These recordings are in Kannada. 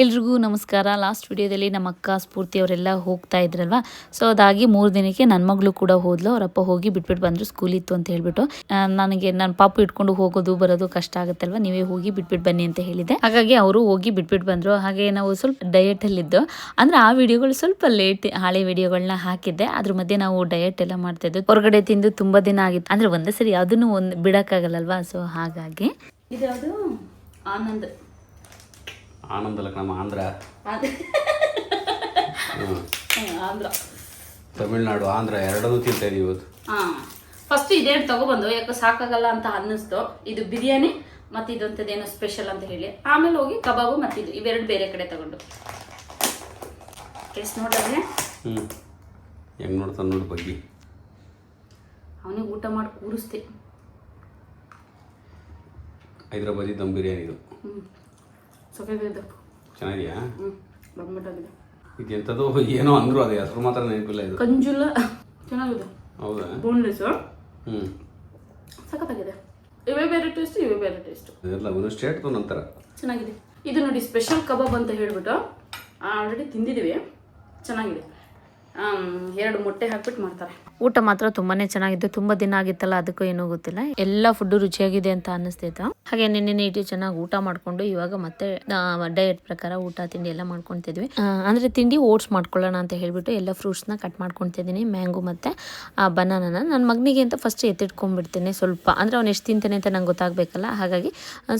ಎಲ್ರಿಗೂ ನಮಸ್ಕಾರ. ಲಾಸ್ಟ್ ವಿಡಿಯೋದಲ್ಲಿ ನಮ್ಮ ಅಕ್ಕ ಸ್ಫೂರ್ತಿ ಅವರೆಲ್ಲ ಹೋಗ್ತಾ ಇದ್ರಲ್ವಾ, ಸೊ ಅದಾಗಿ 3 ದಿನಕ್ಕೆ ನನ್ನ ಮಗಳು ಕೂಡ ಹೋದ್ಲು. ಅವರಪ್ಪ ಹೋಗಿ ಬಿಟ್ಬಿಟ್ಟು ಬಂದರು, ಸ್ಕೂಲ್ ಇತ್ತು ಅಂತ ಹೇಳ್ಬಿಟ್ಟು. ನನಗೆ ನನ್ನ ಪಾಪು ಇಟ್ಕೊಂಡು ಹೋಗೋದು ಬರೋದು ಕಷ್ಟ ಆಗುತ್ತಲ್ವ, ನೀವೇ ಹೋಗಿ ಬಿಟ್ಬಿಟ್ಟು ಬನ್ನಿ ಅಂತ ಹೇಳಿದೆ. ಹಾಗಾಗಿ ಅವರು ಹೋಗಿ ಬಿಟ್ಬಿಟ್ಟು ಬಂದರು. ಹಾಗೆ ನಾವು ಸ್ವಲ್ಪ ಡಯಟಲ್ಲಿದ್ದು, ಅಂದರೆ ಆ ವಿಡಿಯೋಗಳು ಸ್ವಲ್ಪ ಲೇಟ್, ಹಳೆ ವಿಡಿಯೋಗಳನ್ನ ಹಾಕಿದ್ದೆ. ಅದ್ರ ಮಧ್ಯೆ ನಾವು ಡಯಟ್ ಎಲ್ಲ ಮಾಡ್ತಾ ಇದ್ದು, ಹೊರಗಡೆ ತಿಂದು ತುಂಬ ದಿನ ಆಗಿತ್ತು. ಅಂದರೆ ಒಂದೇ ಸರಿ ಅದನ್ನು ಬಿಡೋಕ್ಕಾಗಲ್ಲಲ್ವಾ, ಸೊ ಹಾಗಾಗಿ ಇದು ಅದು ಆನಂದ ನಮ್ಮ ಆಂಧ್ರ ಆಂಧ್ರ ತಮಿಳ್ನಾಡು ಆಂಧ್ರ ಎರಡನ್ನೂ ತಿಂತಾ ಇದೀವಿ ಇವತ್ತು. ಫಸ್ಟ್ ಇದೆರಡು ತಗೊಬಂದು, ಯಾಕೆ ಸಾಕಾಗಲ್ಲ ಅಂತ ಅನ್ನಿಸ್ತು. ಇದು ಬಿರಿಯಾನಿ ಮತ್ತು ಇದೊಂಥದ್ದೇನೋ ಸ್ಪೆಷಲ್ ಅಂತ ಹೇಳಿ, ಆಮೇಲೆ ಹೋಗಿ ಕಬಾಬು ಮತ್ತು ಇದು ಇವೆರಡು ಬೇರೆ ಕಡೆ ತಗೊಂಡು ಟೇಸ್ಟ್ ನೋಡಿದ್ರೆ ಹೆಂಗೆ ನೋಡ್ತಾನೆ ನೋಡಿ ಬಗ್ಗೆ. ಅವನಿಗೆ ಊಟ ಮಾಡಿ ಕೂರಿಸ್ತೆ. ಹೈದ್ರಾಬಾದಿ ದಮ್ ಬಿರಿಯಾನಿ ಇದು. ಚೆನ್ನಾಗಿದೆಯಾ? ಇದು ಎಂಥದ್ದು ಏನೋ ಅಂದ್ರು, ಅದೇ ಹೆಸರು ಮಾತ್ರ ನೆನಪಿಲ್ಲ. ಇದು ಕಂಜುಲ ಚೆನ್ನಾಗಿದೆ. ಹೌದಾ? ಬೋನ್ಲೆಸ್. ಸಖತ್ತಾಗಿದೆ. ಇವೇ ಬೇರೆ ಟೇಸ್ಟ್, ಇವೇ ಬೇರೆ ಟೇಸ್ಟ್. ಇದೆಲ್ಲ ಒಂದು ಸ್ಟೇಟ್ ನಂತರ ಚೆನ್ನಾಗಿದೆ. ಇದು ನೋಡಿ ಸ್ಪೆಷಲ್ ಕಬಾಬ್ ಅಂತ ಹೇಳ್ಬಿಟ್ಟು ಆಲ್ರೆಡಿ ತಿಂದಿದ್ದೀವಿ, ಚೆನ್ನಾಗಿದೆ. 2 ಮೊಟ್ಟೆ ಹಾಕ್ಬಿಟ್ಟು ಮಾಡ್ತಾರೆ. ಊಟ ಮಾತ್ರ ತುಂಬಾನೇ ಚೆನ್ನಾಗಿತ್ತು. ತುಂಬಾ ದಿನ ಆಗಿತ್ತಲ್ಲ, ಅದಕ್ಕೂ ಏನೋ ಗೊತ್ತಿಲ್ಲ, ಎಲ್ಲ ಫುಡ್ ರುಚಿಯಾಗಿದೆ ಅಂತ ಅನ್ನಿಸ್ತಿತ್ತು. ಹಾಗೆ ನಿನ್ನೆ ನೀಟಿ ಚೆನ್ನಾಗಿ ಊಟ ಮಾಡ್ಕೊಂಡು ಇವಾಗ ಮತ್ತೆ ಡಯಟ್ ಪ್ರಕಾರ ಊಟ ತಿಂಡಿ ಎಲ್ಲ ಮಾಡ್ಕೊತಿದ್ವಿ. ಅಂದ್ರೆ ತಿಂಡಿ ಓಟ್ಸ್ ಮಾಡ್ಕೊಳ್ಳೋಣ ಅಂತ ಹೇಳ್ಬಿಟ್ಟು ಎಲ್ಲ ಫ್ರೂಟ್ಸ್ನ ಕಟ್ ಮಾಡ್ಕೊತಿದ್ದೀನಿ. ಮ್ಯಾಂಗೋ ಮತ್ತೆ ಬನಾನನ ನನ್ನ ಮಗನಿಗೆ ಅಂತ ಫಸ್ಟ್ ಎತ್ತಿಟ್ಕೊಂಡ್ಬಿಡ್ತೀನಿ ಸ್ವಲ್ಪ, ಅಂದ್ರೆ ಅವ್ನು ಎಷ್ಟು ತಿಂತಾನೆ ಅಂತ ನಂಗೆ ಗೊತ್ತಾಗಬೇಕಲ್ಲ. ಹಾಗಾಗಿ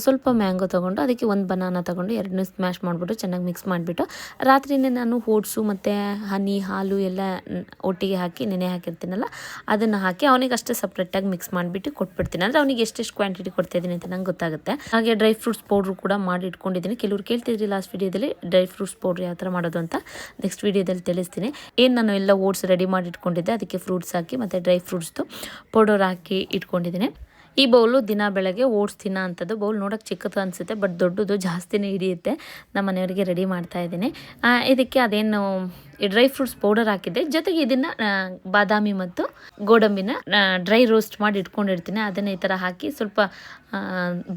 ಸ್ವಲ್ಪ ಮ್ಯಾಂಗೋ ತೊಗೊಂಡು ಅದಕ್ಕೆ ಒಂದು ಬನಾನ ತೊಗೊಂಡು ಎರಡನ್ನೂ ಸ್ಮ್ಯಾಶ್ ಮಾಡಿಬಿಟ್ಟು ಚೆನ್ನಾಗಿ ಮಿಕ್ಸ್ ಮಾಡಿಬಿಟ್ಟು ರಾತ್ರಿನೇ ನಾನು ಓಟ್ಸು ಮತ್ತು ಹನಿ ಹಾಲು ಎಲ್ಲ ಒಟ್ಟಿಗೆ ಹಾಕಿ ನೆನೆ ಹಾಕಿರ್ತೀನಲ್ಲ, ಅದನ್ನು ಹಾಕಿ ಅವನಿಗೆ ಅಷ್ಟೇ ಸಪ್ರೇಟಾಗಿ ಮಿಕ್ಸ್ ಮಾಡಿಬಿಟ್ಟು ಕೊಟ್ಬಿಡ್ತೀನಿ. ಅಂದರೆ ಅವನಿಗೆ ಎಷ್ಟೆಷ್ಟು ಕ್ವಾಂಟಿಟಿ ಕೊಡ್ತಾಯಿದ್ದೀನಿ ಅಂತ ನಂಗೆ ಗೊತ್ತಾಗುತ್ತೆ. ಹಾಗೆ ಡ್ರೈ ಫ್ರೂಟ್ಸ್ ಪೌಡ್ರು ಕೂಡ ಮಾಡಿ ಇಟ್ಕೊಂಡಿದ್ದೀನಿ. ಕೆಲವರು ಕೇಳ್ತಿದ್ರಿ ಲಾಸ್ಟ್ ವಿಡಿಯೋದಲ್ಲಿ ಡ್ರೈ ಫ್ರೂಟ್ಸ್ ಪೌಡ್ರ್ ಯಾವ ಥರ ಮಾಡೋದು ಅಂತ, ನೆಕ್ಸ್ಟ್ ವಿಡಿಯೋದಲ್ಲಿ ತಿಳಿಸ್ತೀನಿ. ಏನು ನಾನು ಎಲ್ಲ ಓಟ್ಸ್ ರೆಡಿ ಮಾಡಿ ಇಟ್ಕೊಂಡಿದ್ದೆ, ಅದಕ್ಕೆ ಫ್ರೂಟ್ಸ್ ಹಾಕಿ ಮತ್ತು ಡ್ರೈ ಫ್ರೂಟ್ಸ್ದು ಪೌಡರ್ ಹಾಕಿ ಇಟ್ಕೊಂಡಿದ್ದೀನಿ. ಈ ಬೌಲು ದಿನ ಬೆಳಗ್ಗೆ ಓಟ್ಸ್ ತಿನ್ನೋ ಅಂಥದ್ದು. ಬೌಲ್ ನೋಡೋಕೆ ಚಿಕ್ಕದು ಅನಿಸುತ್ತೆ, ಬಟ್ ದೊಡ್ಡದು ಜಾಸ್ತಿನೇ ಹಿಡಿಯುತ್ತೆ. ನಮ್ಮ ಮನೆಯವರಿಗೆ ರೆಡಿ ಮಾಡ್ತಾ ಇದ್ದೀನಿ. ಇದಕ್ಕೆ ಅದೇನು ಡ್ರೈ ಫ್ರೂಟ್ಸ್ ಪೌಡರ್ ಹಾಕಿದ್ದೆ, ಜೊತೆಗೆ ಇದನ್ನು ಬಾದಾಮಿ ಮತ್ತು ಗೋಡಂಬಿನ ಡ್ರೈ ರೋಸ್ಟ್ ಮಾಡಿ ಇಟ್ಕೊಂಡಿರ್ತೀನಿ. ಅದನ್ನು ಈ ಥರ ಹಾಕಿ ಸ್ವಲ್ಪ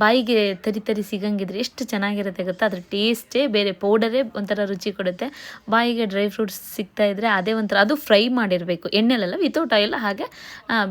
ಬಾಯಿಗೆ ತರಿ ಸಿಗಂಗಿದ್ರೆ ಎಷ್ಟು ಚೆನ್ನಾಗಿರುತ್ತೆ ಗೊತ್ತಾ. ಅದ್ರ ಟೇಸ್ಟೇ ಬೇರೆ, ಪೌಡರೇ ಒಂಥರ ರುಚಿ ಕೊಡುತ್ತೆ. ಬಾಯಿಗೆ ಡ್ರೈ ಫ್ರೂಟ್ಸ್ ಸಿಗ್ತಾಯಿದ್ರೆ ಅದೇ ಒಂಥರ, ಅದು ಫ್ರೈ ಮಾಡಿರಬೇಕು ಎಣ್ಣೆಲೆಲ್ಲ, ವಿತೌಟ್ ಆಯಿಲ್. ಹಾಗೆ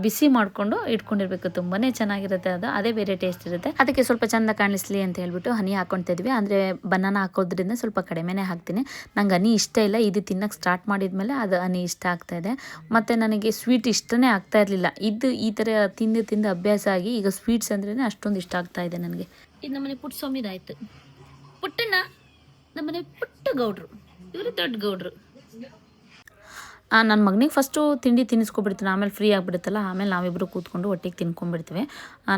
ಬಿಸಿ ಮಾಡಿಕೊಂಡು ಇಟ್ಕೊಂಡಿರ್ಬೇಕು, ತುಂಬಾ ಚೆನ್ನಾಗಿರುತ್ತೆ ಅದು, ಅದೇ ಬೇರೆ ಟೇಸ್ಟ್ ಇರುತ್ತೆ. ಅದಕ್ಕೆ ಸ್ವಲ್ಪ ಚೆಂದ ಕಾಣಿಸ್ಲಿ ಅಂತ ಹೇಳ್ಬಿಟ್ಟು ಹನಿ ಹಾಕ್ಕೊತಿದ್ವಿ. ಅಂದರೆ ಬನಾನ ಹಾಕೋದ್ರಿಂದ ಸ್ವಲ್ಪ ಕಡಿಮೆನೇ ಹಾಕ್ತೀನಿ. ನಂಗೆ ಹನಿ ಇಷ್ಟ ಇಲ್ಲ, ಇದು ತಿನ್ನೋಕ್ಕೆ ಸ್ಟಾರ್ಟ್ ಮಾಡಿದ್ಮೇಲೆ ಅದು ಹನಿ ಇಷ್ಟ ಆಗ್ತಾಯಿದೆ. ಮತ್ತು ನನಗೆ ಸ್ವೀಟ್ ಇಷ್ಟನೇ ಆಗ್ತಾ ಇರಲಿಲ್ಲ. ಇದು ಈ ಥರ ತಿಂದು ಅಭ್ಯಾಸ ಆಗಿ ಈಗ ಸ್ವೀಟ್ಸ್ ಅಂದ್ರೇ ಅಷ್ಟೊಂದು ಇಷ್ಟ ಆಗ್ತಾ ಇದೆ ನನಗೆ. ಇದು ನಮ್ಮನೆ ಪುಟ್ಟ ಸ್ವಾಮಿದಾಯ್ತು. ಪುಟ್ಟಣ್ಣ ನಮ್ಮನೆ ಪುಟ್ಟ ಗೌಡ್ರು, ಇವರು ದೊಡ್ಡ ಗೌಡ್ರು. ನನ್ನ ಮಗನಿಗೆ ಫಸ್ಟು ತಿಂಡಿ ತಿನ್ನಿಸ್ಕೊಬಿಡ್ತೀನಿ, ಆಮೇಲೆ ಫ್ರೀ ಆಗಿಬಿಡುತ್ತಲ್ಲ, ಆಮೇಲೆ ನಾವಿಬ್ಬರು ಕೂತ್ಕೊಂಡು ಒಟ್ಟಿಗೆ ತಿನ್ಕೊಂಡ್ಬಿಡ್ತೀವಿ.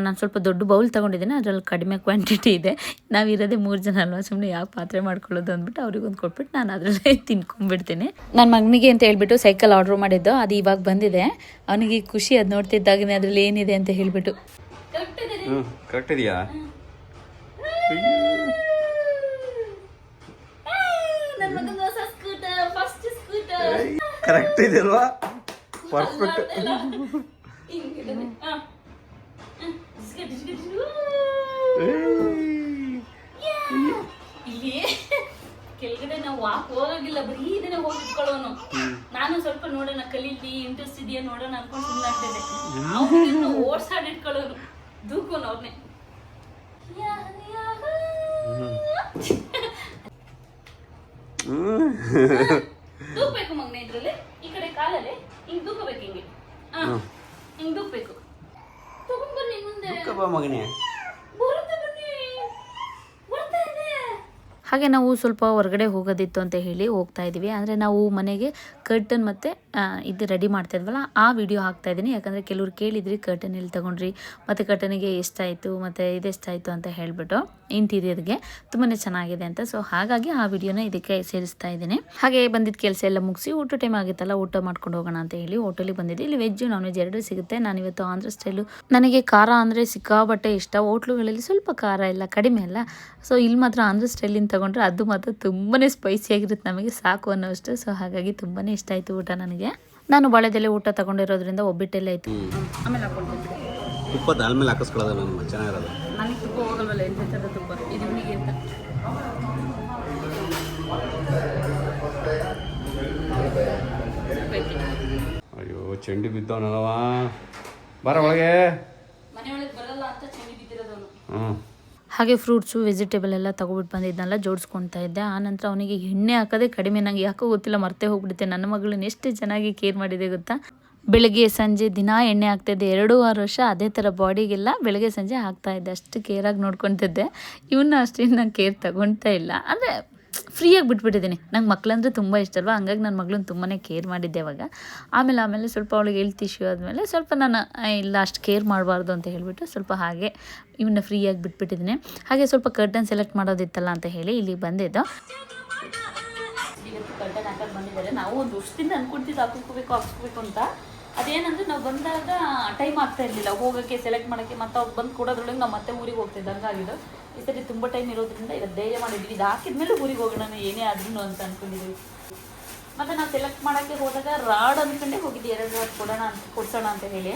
ನಾನು ಸ್ವಲ್ಪ ದೊಡ್ಡ ಬೌಲ್ ತೊಗೊಂಡಿದ್ದೀನಿ, ಅದರಲ್ಲಿ ಕಡಿಮೆ ಕ್ವಾಂಟಿಟಿ ಇದೆ. ನಾವಿರೋದೇ 3 ಜನ ಅಲ್ವಾ, ಸುಮ್ಮನೆ ಯಾವ ಪಾತ್ರೆ ಮಾಡ್ಕೊಳ್ಳೋದು ಅಂದ್ಬಿಟ್ಟು ಅವ್ರಿಗೊಂದು ಕೊಟ್ಬಿಟ್ಟು ನಾನು ಅದರಲ್ಲೇ ತಿನ್ಕೊಂಡ್ಬಿಡ್ತೀನಿ. ನನ್ನ ಮಗನಿಗೆ ಅಂತ ಹೇಳ್ಬಿಟ್ಟು ಸೈಕಲ್ ಆರ್ಡ್ರ್ ಮಾಡಿದ್ದು, ಅದು ಇವಾಗ ಬಂದಿದೆ. ಅವನಿಗೆ ಖುಷಿ, ಅದು ನೋಡ್ತಿದ್ದಾಗನೇ ಅದರಲ್ಲಿ ಏನಿದೆ ಅಂತ ಹೇಳ್ಬಿಟ್ಟು. ಕರೆಕ್ಟ್ ಇದೆಯಾ? ಕರೆಕ್ಟ್ ಇದೆ ಅಲ್ವಾ? ಪರ್ಫೆಕ್ಟ್. ಇಲ್ಲಿ ಕೆಳಗಡೆ ನಾವು ವಾಕ್ ಹೋಗಿಲ್ಲ, ಬರೀ ಇದನ್ನ ಹೋಗಿಟ್ಕೊಳ್ಳೋನು. ನಾನು ಸ್ವಲ್ಪ ನೋಡೋಣ, ಕಲೀಲಿ ಇಂಟ್ರೆಸ್ಟ್ ಇದೆಯಾ ನೋಡೋಣ ಅನ್ಕೊಂಡು ಸುಮ್ಮನೆ ಆಗ್ತಿದೆ. ಅವನು ಓಡ್ಸಾಡಿಟ್ಕೊಳ್ಳೋನು, ದೂಕೋನು ಅವ್ರನ್ನೇ. ದೂಕ್ಬೇಕು ಮಗನೇ, ಇದ್ರಲ್ಲಿ ಈ ಕಡೆ ಕಾಲಲ್ಲಿ ಹಿಂಗ್ ದೂಕಬೇಕು, ಹಿಂಗೆ ಹಿಂಗ್ ದೂಕ್ಬೇಕು. ತಗೊಂಡ್ಬನ್ನಿ ಮುಂದೆ ಮಗನೇ. ಹಾಗೆ ನಾವು ಸ್ವಲ್ಪ ಹೊರಗಡೆ ಹೋಗೋದಿತ್ತು ಅಂತ ಹೇಳಿ ಹೋಗ್ತಾ ಇದ್ದೀವಿ. ಅಂದರೆ ನಾವು ಮನೆಗೆ ಕರ್ಟನ್ ಮತ್ತು ಇದು ರೆಡಿ ಮಾಡ್ತಾ ಇದ್ವಲ್ಲ, ಆ ವಿಡಿಯೋ ಹಾಕ್ತಾ ಇದ್ದೀನಿ. ಯಾಕಂದರೆ ಕೆಲವ್ರು ಕೇಳಿದ್ರಿ ಕರ್ಟನ್ ಎಲ್ಲಿ ತೊಗೊಂಡ್ರಿ ಮತ್ತು ಕರ್ಟನಿಗೆ ಎಷ್ಟಾಯಿತು ಮತ್ತು ಇದೆಷ್ಟಾಯಿತು ಅಂತ ಹೇಳಿಬಿಟ್ಟು, ಇಂಟೀರಿಯರ್ಗೆ ತುಂಬಾ ಚೆನ್ನಾಗಿದೆ ಅಂತ. ಸೊ ಹಾಗಾಗಿ ಆ ವಿಡಿಯೋನ ಇದಕ್ಕೆ ಸೇರಿಸ್ತಾ ಇದ್ದೀನಿ. ಹಾಗೆ ಬಂದಿದ್ದ ಕೆಲಸ ಎಲ್ಲ ಮುಗಿಸಿ ಊಟ ಟೈಮ್ ಆಗಿತ್ತಲ್ಲ, ಊಟ ಮಾಡ್ಕೊಂಡು ಹೋಗೋಣ ಅಂತ ಹೇಳಿ ಹೋಟೆಲಿಗೆ ಬಂದಿದ್ದೆ. ಇಲ್ಲಿ ವೆಜ್ ನಾನ್ ವೆಜ್ ಎರಡೂ ಸಿಗುತ್ತೆ. ನಾನಿವತ್ತು ಆಂಧ್ರ ಸ್ಟೈಲು, ನನಗೆ ಖಾರ ಅಂದರೆ ಸಿಕ್ಕಾಬಟ್ಟೆ ಇಷ್ಟ. ಹೋಟ್ಲುಗಳಲ್ಲಿ ಸ್ವಲ್ಪ ಖಾರ ಎಲ್ಲ ಕಡಿಮೆ ಅಲ್ಲ, ಸೊ ಇಲ್ಲಿ ಮಾತ್ರ ಆಂಧ್ರ ಸ್ಟೈಲಿಂದ ತೊಗೊಂಡ್ರೆ ಅದು ಮಾತ್ರ ತುಂಬಾ ಸ್ಪೈಸಿಯಾಗಿರುತ್ತೆ, ನಮಗೆ ಸಾಕು ಅನ್ನೋಷ್ಟು. ಸೊ ಹಾಗಾಗಿ ತುಂಬಾ ಇಷ್ಟ ಆಯಿತು ಊಟ ನನಗೆ. ನಾನು ಬಾಳೆದೆಲೆ ಊಟ ತಗೊಂಡಿರೋದ್ರಿಂದ ಒಬ್ಬಿಟ್ಟೆಲ್ಲ ಆಯಿತು. ಆಮೇಲೆ ಹಾಕ್ಕೊಂಡು ತುಪ್ಪ ದಾಲ್ ಮೇಲೆ ಹಾಕಿಸ್ಕೊಳ್ಳೋದು ನನಗೆ ಚೆನ್ನಾಗಿರೋದು. ನನಗೆ ತುಪ್ಪ ಹೋಗಲ್ವಲ್ಲ, ಎಂತ ತುಪ್ಪ ಇದು ಇವನಿಗೆ ಅಂತ. ಚಂಡಿ ಬಿದ್ದವನವ. ಬರ ಒಳಗೆ. ಮನೆಯೊಳಗೆ ಬರಲ್ಲ ಅಂತ ಚಂಡಿ ಬಿದ್ದಿರೋದವನು. ಹ್ಞೂ. ಹಾಗೆ ಫ್ರೂಟ್ಸು ವೆಜಿಟೇಬಲ್ ಎಲ್ಲ ತೊಗೊಬಿಟ್ಟು ಬಂದಿದ್ದನ್ನೆಲ್ಲ ಜೋಡಿಸ್ಕೊತಾ ಇದ್ದೆ. ಆನಂತರ ಅವನಿಗೆ ಎಣ್ಣೆ ಹಾಕೋದೇ ಕಡಿಮೆ. ನಂಗೆ ಯಾಕೋ ಗೊತ್ತಿಲ್ಲ, ಮರ್ತೇ ಹೋಗ್ಬಿಡುತ್ತೆ. ನನ್ನ ಮಗಳನ್ನ ಎಷ್ಟು ಚೆನ್ನಾಗಿ ಕೇರ್ ಮಾಡಿದೆ ಗೊತ್ತಾ. ಬೆಳಗ್ಗೆ ಸಂಜೆ ದಿನ ಎಣ್ಣೆ ಹಾಕ್ತಾಯಿದ್ದೆ. 2-6 ವರ್ಷ ಅದೇ ಥರ ಬಾಡಿಗೆಲ್ಲ ಬೆಳಗ್ಗೆ ಸಂಜೆ ಹಾಕ್ತಾಯಿದ್ದೆ. ಅಷ್ಟು ಕೇರಾಗಿ ನೋಡ್ಕೊತಿದ್ದೆ. ಇವನ್ನ ಅಷ್ಟೇನು ನಾನು ಕೇರ್ ತಗೊಳ್ತಾ ಇಲ್ಲ, ಅಂದರೆ ಫ್ರೀಯಾಗಿ ಬಿಟ್ಬಿಟ್ಟಿದ್ದೀನಿ. ನಂಗೆ ಮಕ್ಕಳಂದ್ರೆ ತುಂಬ ಇಷ್ಟ ಅಲ್ವಾ, ಹಂಗಾಗಿ ನನ್ನ ಮಗಳನ್ನ ತುಂಬಾ ಕೇರ್ ಮಾಡಿದ್ದೆ ಅವಾಗ. ಆಮೇಲೆ ಸ್ವಲ್ಪ ಅವಳಿಗೆ ಹೆಲ್ತ್ ಇಶ್ಯೂ ಆದಮೇಲೆ ಸ್ವಲ್ಪ ನಾನು ಇಲ್ಲ ಅಷ್ಟು ಕೇರ್ ಮಾಡಬಾರ್ದು ಅಂತ ಹೇಳಿಬಿಟ್ಟು ಸ್ವಲ್ಪ ಹಾಗೆ ಇವನ್ನ ಫ್ರೀಯಾಗಿ ಬಿಟ್ಬಿಟ್ಟಿದ್ದೀನಿ. ಹಾಗೆ ಸ್ವಲ್ಪ ಕರ್ಟನ್ ಸೆಲೆಕ್ಟ್ ಮಾಡೋದಿತ್ತಲ್ಲ ಅಂತ ಹೇಳಿ ಇಲ್ಲಿಗೆ ಬಂದಿದ್ದು. ಇವತ್ತು ಕರ್ಟನ್ ಹಾಕಕ್ಕೆ ಬಂದಿದ್ದಾರೆ. ನಾವು ಒಂದು ವರ್ಷದಿಂದ ಅನ್ಕೊಳ್ತಿದ್ದು ಹಾಕ್ಸ್ಕೋಬೇಕು ಅಂತ. ಅದೇನಂದ್ರೆ ನಾವು ಬಂದಾಗ ಟೈಮ್ ಆಗ್ತಾ ಇರಲಿಲ್ಲ ಹೋಗೋಕ್ಕೆ, ಸೆಲೆಕ್ಟ್ ಮಾಡೋಕ್ಕೆ. ಮತ್ತು ಅವ್ರು ಬಂದು ಕೊಡೋದ್ರೊಳಗೆ ನಾವು ಮತ್ತೆ ಊರಿಗೆ ಹೋಗ್ತಿದ್ದೆ. ಹಂಗಾಗಿದ್ದು ಈ ಸರಿ ತುಂಬ ಟೈಮ್ ಇರೋದ್ರಿಂದ ಇವತ್ತು ಧೈರ್ಯ ಮಾಡಿದ್ವಿ, ಇದು ಹಾಕಿದ್ಮೇಲೆ ಊರಿಗೆ ಹೋಗೋಣ ಏನೇ ಆದ್ರೂ ಅಂತ ಅಂದ್ಕೊಂಡಿದ್ವಿ. ಮತ್ತು ನಾವು ಸೆಲೆಕ್ಟ್ ಮಾಡೋಕ್ಕೆ ಹೋದಾಗ ರಾಡ್ ಅಂದ್ಕೊಂಡೇ ಹೋಗಿದ್ವಿ, 2 ರಾಡ್ ಕೊಡ್ಸೋಣ ಅಂತ ಹೇಳಿ.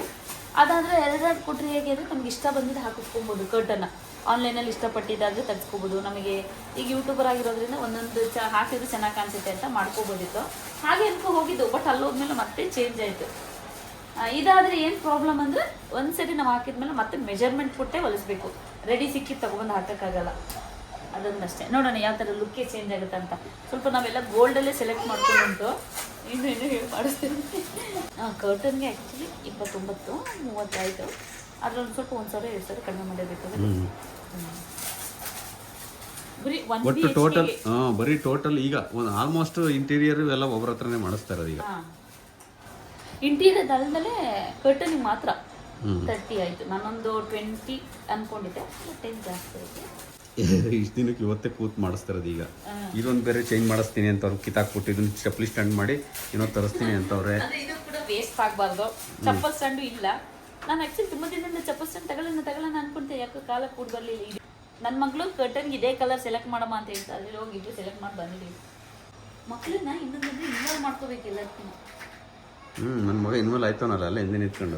ಅದಾದರೆ 2 ರಾಡ್ ಕೊಟ್ಟರೆ ಹೇಗೆ ಅಂದರೆ ನಮ್ಗೆ ಇಷ್ಟ ಬಂದಿದ್ದು ಹಾಕಿಸ್ಕೊಬೋದು. ಕರ್ಟನ್ನ ಆನ್ಲೈನಲ್ಲಿ ಇಷ್ಟಪಟ್ಟಿದ್ದಾದರೆ ತೆಗೆಸ್ಕೋಬೋದು. ನಮಗೆ ಈಗ ಯೂಟ್ಯೂಬರ್ ಆಗಿರೋದ್ರಿಂದ ಒಂದೊಂದು ಹಾಕಿದ್ರೆ ಚೆನ್ನಾಗಿ ಕಾಣಿಸುತ್ತೆ ಅಂತ ಮಾಡ್ಕೋಬೋದಿತ್ತು. ಹಾಗೆ ಅನ್ಕೊ ಹೋಗಿದ್ದು. ಬಟ್ ಅಲ್ಲಿ ಹೋದ್ಮೇಲೆ ಮತ್ತೆ ಚೇಂಜ್ ಆಯಿತು. ಇದಾದರೆ ಏನು ಪ್ರಾಬ್ಲಮ್ ಅಂದರೆ ಒಂದ್ಸರಿ ನಾವು ಹಾಕಿದ್ಮೇಲೆ ಮತ್ತೆ ಮೆಜರ್ಮೆಂಟ್ ಕೊಟ್ಟೆ ಹೊಲಿಸ್ಬೇಕು. ರೆಡಿ ಸಿಕ್ಕಿದ್ದು ತೊಗೊಬಂದು ಹಾಕೋಕ್ಕಾಗಲ್ಲ. ಅದೊಂದಷ್ಟೇ. ನೋಡೋಣ ಯಾವ ಥರ ಲುಕ್ಕೇ ಚೇಂಜ್ ಆಗುತ್ತೆ ಅಂತ. ಸ್ವಲ್ಪ ನಾವೆಲ್ಲ ಗೋಲ್ಡಲ್ಲೇ ಸೆಲೆಕ್ಟ್ ಮಾಡ್ಕೊಂಡು ಇನ್ನೂ ಹೇಳಿ ಮಾಡಿಸ್ತೀವಿ. ಕರ್ಟನ್ಗೆ ಆ್ಯಕ್ಚುಲಿ 29-30 ಆಯಿತು. ಅದ್ರೊಂದು ಸ್ವಲ್ಪ 1,000-2,000 ಕಡಿಮೆ ಮಾಡಬೇಕಾಗುತ್ತೆ. ಒಟ್ಟು ಟೋಟಲ್ ಬರೀ ಟೋಟಲ್ ಈಗ ಆಲ್ಮೋಸ್ಟ್ ಇಂಟೀರಿಯರ್ ಎಲ್ಲ ಒಬ್ಬರ ಹತ್ರನೇ ಮಾಡಿಸ್ತಾ ಇರೋದು ಈಗ. ಇಂಟೀರಿಯರ್ ಅಲ್ದಲೇ ಕರ್ಟನಿಗೆ ಮಾತ್ರ 30 ಆಯಿತು. ನಾನೊಂದು 20 ಅನ್ಕೊಂಡಿದ್ದೆ, 10 ಜಾಸ್ತಿ ಆಯಿತು. ಇಷ್ಟು ದಿನಕ್ಕೆ ಇವತ್ತೇ ಕೂತ್ ಮಾಡಿಸ್ತಿರೋದು ಈಗ. ಇದೊಂದು ಬೇರೆ ಚೇಂಜ್ ಮಾಡಿಸ್ತೀನಿ ಅಂತ ಅವ್ರು ಕಿತ್ತಾಕ್ಬಿಟ್ಟು ಇದನ್ನ ಚಪ್ಪಲಿ ಸ್ಟ್ಯಾಂಡ್ ಮಾಡಿ ಏನೋ ತರಿಸ್ತೀನಿ ಅಂತವ್ರೆ. ಇದು ಕೂಡ ವೇಸ್ಟ್ ಆಗಬಾರ್ದು. ಚಪ್ಪಲ್ ಸ್ಟ್ಯಾಂಡು ಇಲ್ಲ. ನಾನು ಆ್ಯಕ್ಚುಲಿ ತುಂಬ ದಿನದಿಂದ ಚಪ್ಪಲ್ ಸ್ಟ್ಯಾಂಡ್ ತಗೊಳ್ಳೋಣ ಅನ್ಕೊಂತೆ, ಯಾಕೆ ಕಾಲ ಕೂಡ ಬರಲಿಲ್ಲ. ನನ್ನ ಮಗಳು ಕರ್ಟನ್ಗೆ ಇದೇ ಕಲರ್ ಸೆಲೆಕ್ಟ್ ಮಾಡಮ್ಮ ಅಂತ ಹೇಳ್ತಾ ಅಲ್ಲಿ ಹೋಗಿದ್ದು ಸೆಲೆಕ್ಟ್ ಮಾಡಿ ಬಂದಿದ್ದೀವಿ. ಮಕ್ಕಳನ್ನ ಇನ್ನೊಂದು ಇನ್ವಾಲ್ವ್ ಮಾಡ್ಕೋಬೇಕಿಲ್ಲ. ನನ್ನ ಮಗ ಇನ್ವಾಲ್ವ್ ಆಯ್ತಾನಲ್ಲ ಅಲ್ಲ ಹಿಂದೆ ನಿಂತ್ಕೊಂಡು.